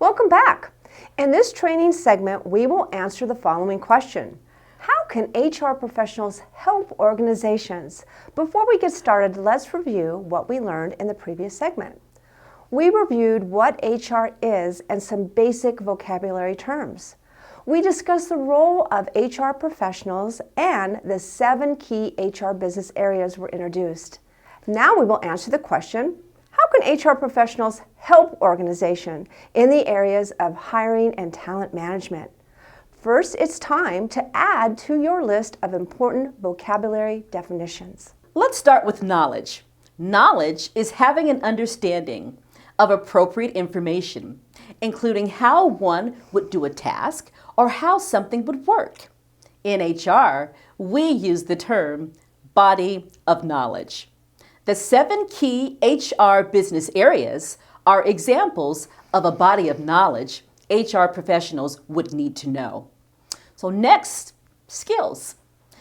Welcome back. In this training segment, we will answer the following question. How can HR professionals help organizations? Before we get started, let's review what we learned in the previous segment. We reviewed what HR is and some basic vocabulary terms. We discussed the role of HR professionals and the 7 key HR business areas were introduced. Now we will answer the question, how can HR professionals help organizations in the areas of hiring and talent management? First, it's time to add to your list of important vocabulary definitions. Let's start with knowledge. Knowledge is having an understanding of appropriate information, including how one would do a task or how something would work. In HR, we use the term body of knowledge. The 7 key HR business areas are examples of a body of knowledge HR professionals would need to know. So next, skills.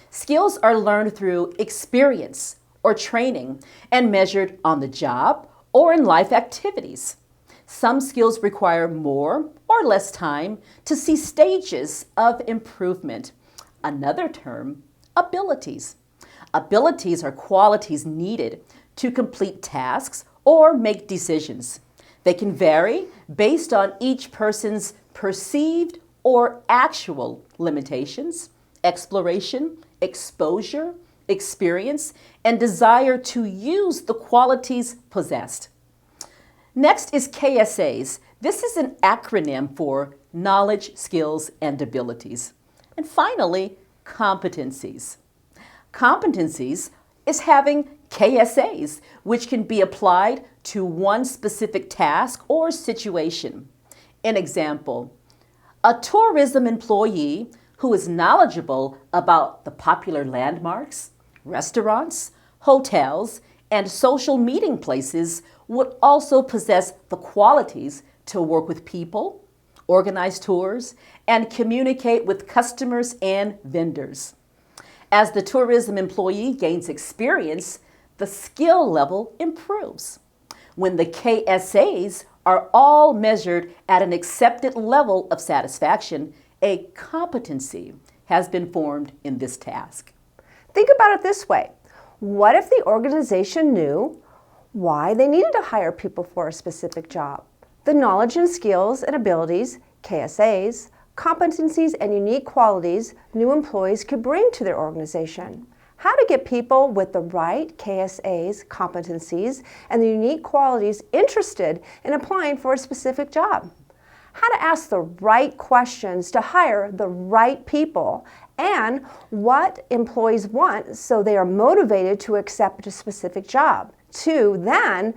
Skills are learned through experience or training and measured on the job or in life activities. Some skills require more or less time to see stages of improvement. Another term, abilities. Abilities are qualities needed to complete tasks or make decisions. They can vary based on each person's perceived or actual limitations, exploration, exposure, experience, and desire to use the qualities possessed. Next is KSAs. This is an acronym for knowledge, skills, and abilities. And finally, competencies. Competencies is having KSAs, which can be applied to one specific task or situation. An example, a tourism employee who is knowledgeable about the popular landmarks, restaurants, hotels, and social meeting places would also possess the qualities to work with people, organize tours, and communicate with customers and vendors. As the tourism employee gains experience, the skill level improves. When the KSAs are all measured at an accepted level of satisfaction, a competency has been formed in this task. Think about it this way. What if the organization knew why they needed to hire people for a specific job? The knowledge and skills and abilities, KSAs, competencies and unique qualities new employees could bring to their organization. How to get people with the right KSAs, competencies, and the unique qualities interested in applying for a specific job. How to ask the right questions to hire the right people, and what employees want so they are motivated to accept a specific job, to then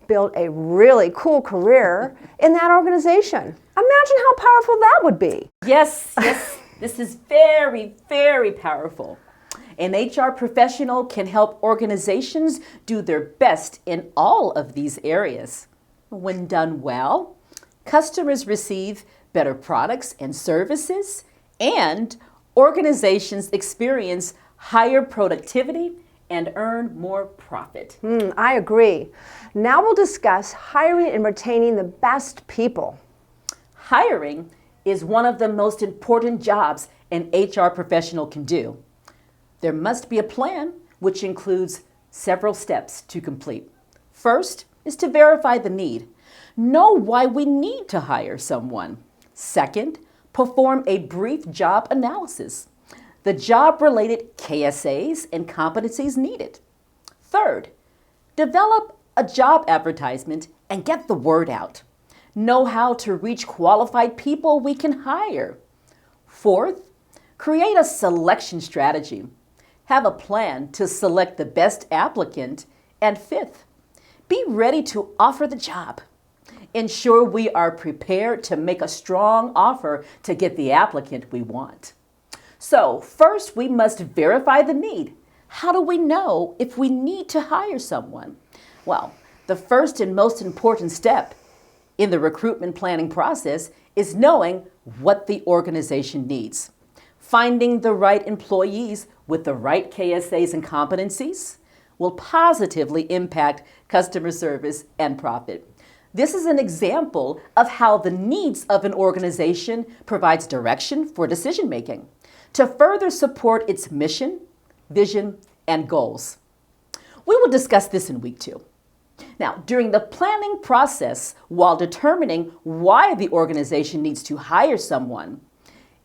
build a really cool career in that organization. Imagine how powerful that would be. Yes, this is very, very powerful. An HR professional can help organizations do their best in all of these areas. When done well, customers receive better products and services, and organizations experience higher productivity and earn more profit. I agree. Now we'll discuss hiring and retaining the best people. Hiring is one of the most important jobs an HR professional can do. There must be a plan which includes several steps to complete. First is to verify the need. Know why we need to hire someone. Second, perform a brief job analysis. The job-related KSAs and competencies needed. Third, develop a job advertisement and get the word out. Know how to reach qualified people we can hire. Fourth, create a selection strategy. Have a plan to select the best applicant. And fifth, be ready to offer the job. Ensure we are prepared to make a strong offer to get the applicant we want. So first, we must verify the need. How do we know if we need to hire someone? Well, the first and most important step in the recruitment planning process is knowing what the organization needs. Finding the right employees with the right KSAs and competencies will positively impact customer service and profit. This is an example of how the needs of an organization provides direction for decision making to further support its mission, vision, and goals. We will discuss this in week 2. Now, during the planning process, while determining why the organization needs to hire someone,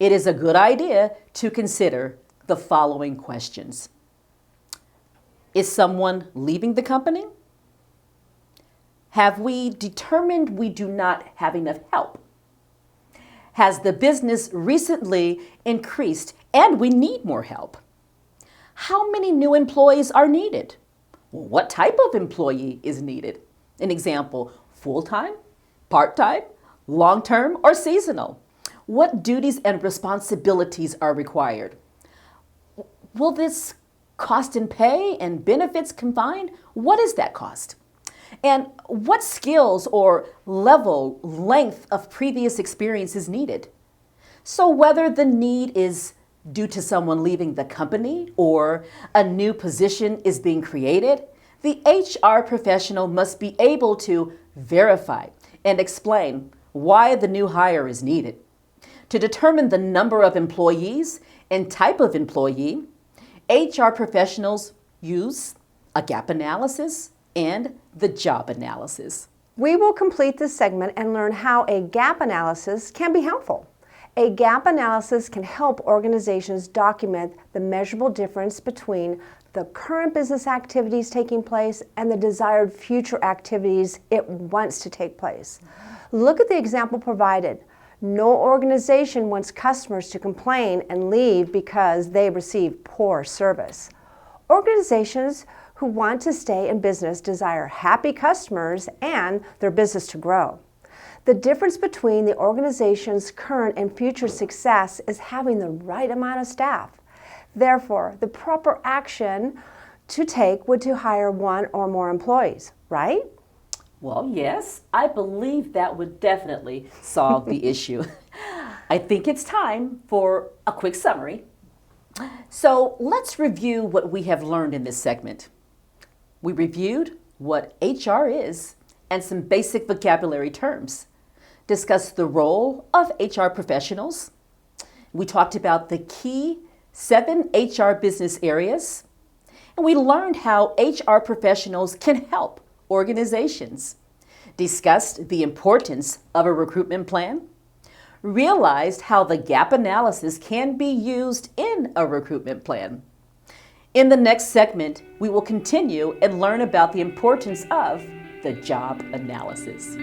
it is a good idea to consider the following questions. Is someone leaving the company? Have we determined we do not have enough help? Has the business recently increased and we need more help? How many new employees are needed? What type of employee is needed? An example, full-time, part-time, long-term, or seasonal? What duties and responsibilities are required? Will this cost in pay and benefits combined? What is that cost? And what skills or level, length of previous experience is needed? So whether the need is due to someone leaving the company or a new position is being created, the HR professional must be able to verify and explain why the new hire is needed. To determine the number of employees and type of employee, HR professionals use a gap analysis and the job analysis. We will complete this segment and learn how a gap analysis can be helpful. A gap analysis can help organizations document the measurable difference between the current business activities taking place and the desired future activities it wants to take place. Look at the example provided. No organization wants customers to complain and leave because they receive poor service. Organizations who want to stay in business desire happy customers and their business to grow. The difference between the organization's current and future success is having the right amount of staff. Therefore, the proper action to take would to hire one or more employees, right? Well, yes, I believe that would definitely solve the issue. I think it's time for a quick summary. So let's review what we have learned in this segment. We reviewed what HR is and some basic vocabulary terms, discussed the role of HR professionals. We talked about the key 7 HR business areas, and we learned how HR professionals can help organizations, discussed the importance of a recruitment plan, realized how the gap analysis can be used in a recruitment plan. In the next segment, we will continue and learn about the importance of the job analysis.